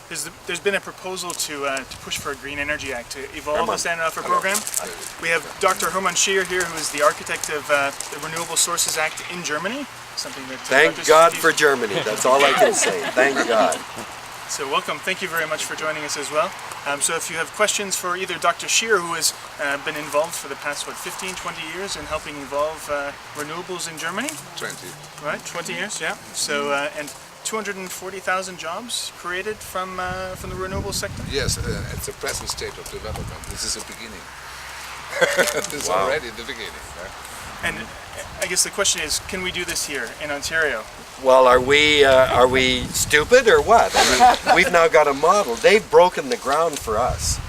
There's been a proposal to push for a Green Energy Act to evolve the Standard Offer program. We have Dr. Hermann Scheer here, who is the architect of the Renewable Sources Act in Germany. Something that Thank God for Germany. That's all I can say. Thank God. So welcome. Thank you very much for joining us as well. So if you have questions for either Dr. Scheer, who has been involved for the past, 15, 20 years in helping evolve renewables in Germany? 20. Right, 20 years, yeah. So, and 240,000 jobs created from the renewable sector? Yes, at the present state of development. This is the beginning. This is already the beginning. And I guess the question is, can we do this here in Ontario? Well, are we stupid or what? I mean, we've now got a model. They've broken the ground for us.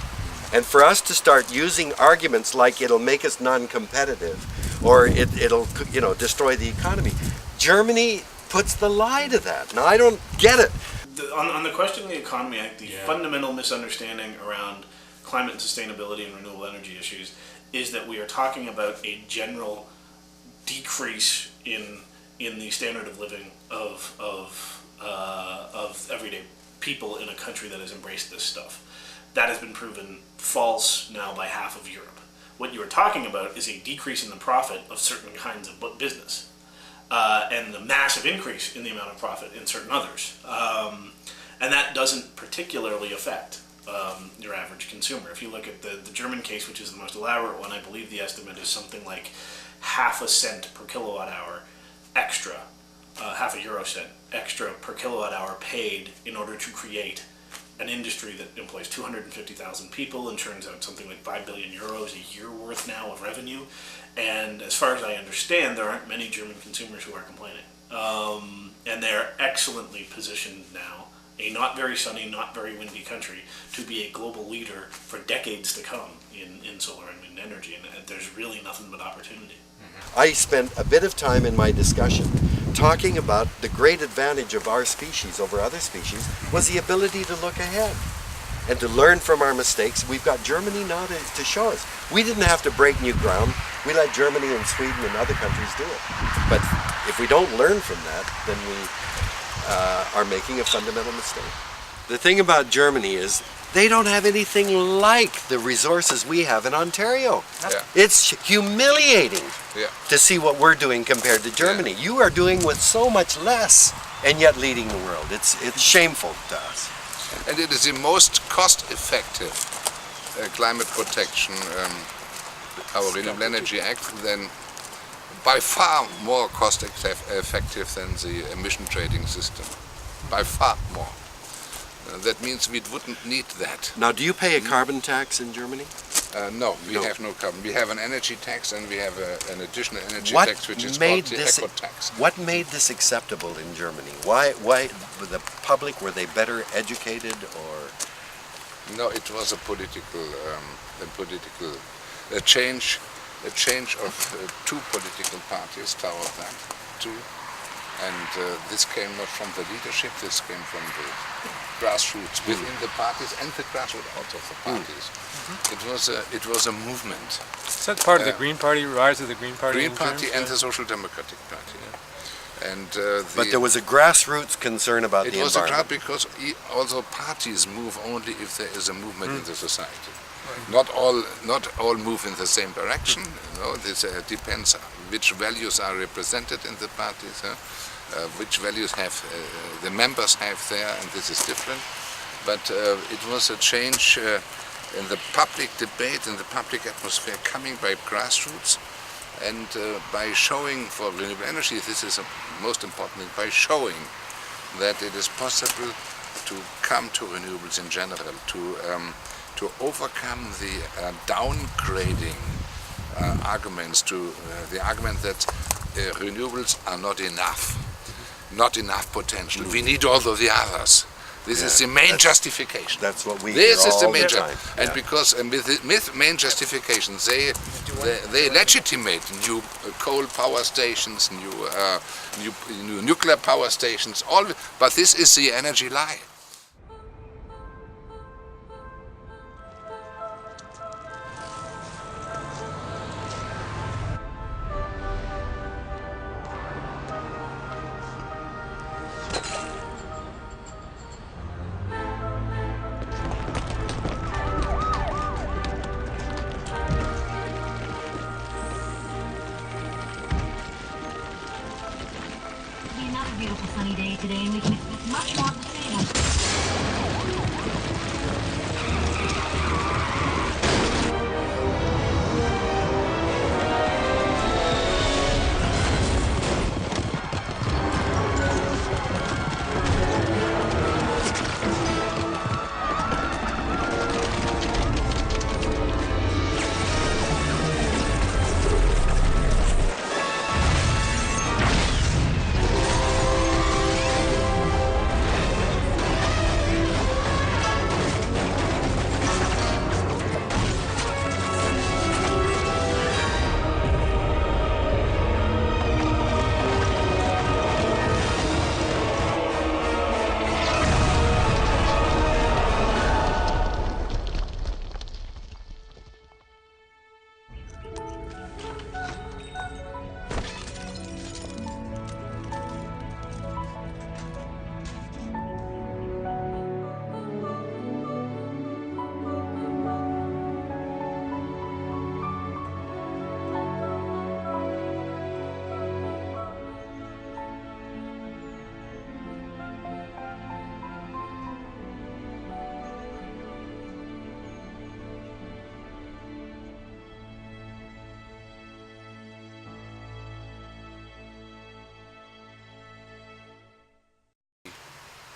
And for us to start using arguments like it'll make us non-competitive or it'll destroy the economy. Germany puts the lie to that. Now, I don't get it. On the question of the Economy Act, the fundamental misunderstanding around climate and sustainability and renewable energy issues is that we are talking about a general decrease in the standard of living of everyday people in a country that has embraced this stuff. That has been proven false now by half of Europe. What you are talking about is a decrease in the profit of certain kinds of business. And the massive increase in the amount of profit in certain others. And that doesn't particularly affect your average consumer. If you look at the German case, which is the most elaborate one, I believe the estimate is something like half a cent per kilowatt hour extra, half a euro cent extra per kilowatt hour paid in order to create an industry that employs 250,000 people and churns out something like 5 billion euros a year worth now of revenue. And as far as I understand, there aren't many German consumers who are complaining. And they're excellently positioned now, a not very sunny, not very windy country, to be a global leader for decades to come in solar and wind energy. And there's really nothing but opportunity. I spent a bit of time in my discussion talking about the great advantage of our species over other species was the ability to look ahead and to learn from our mistakes. We've got Germany now to show us. We didn't have to break new ground. We let Germany and Sweden and other countries do it. But if we don't learn from that, then we are making a fundamental mistake. The thing about Germany is they don't have anything like the resources we have in Ontario. Yeah. It's humiliating to see what we're doing compared to Germany. Yeah. You are doing with so much less and yet leading the world. It's shameful to us. And it is the most cost-effective climate protection, our Renewable Energy Act, than by far more cost-effective than the emission trading system. By far more. That means we wouldn't need that. Now, do you pay a carbon tax in Germany? No, we have no carbon. We have an energy tax and we have an additional energy tax which is called the eco tax. What made this acceptable in Germany? Why the public, were they better educated or? No, it was a change of two political parties toward that, and this came not from the leadership, this came from the grassroots within the parties and the grassroots out of the parties. It was a movement. Is that part of the Green Party, rise of the Green Party? Green Party and the Social Democratic Party. Yeah. And but there was a grassroots concern about the environment. It was a crowd because also parties move only if there is a movement in the society. Not all move in the same direction. This depends which values are represented in the parties, which values the members have there, and this is different. But it was a change in the public debate, in the public atmosphere, coming by grassroots, and by showing for renewable energy, this is the most important thing, by showing that it is possible to come to renewables in general, to overcome the downgrading arguments, to the argument that renewables are not enough potential. We need all of the others. This is the main justification. That's what we This hear is the all main the time. and because with main justification, they legitimate new coal power stations, new nuclear power stations. But this is the energy lie.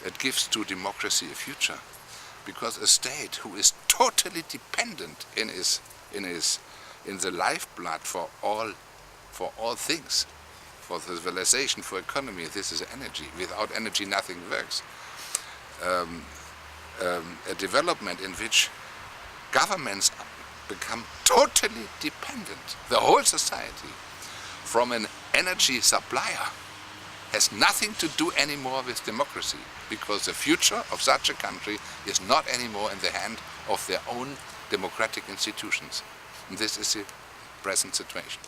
it gives to democracy a future. Because a state who is totally dependent in the lifeblood for all things, for civilization, for economy, this is energy. Without energy, nothing works. A development in which governments become totally dependent, the whole society, from an energy supplier, has nothing to do anymore with democracy, because the future of such a country is not anymore in the hand of their own democratic institutions. And this is the present situation.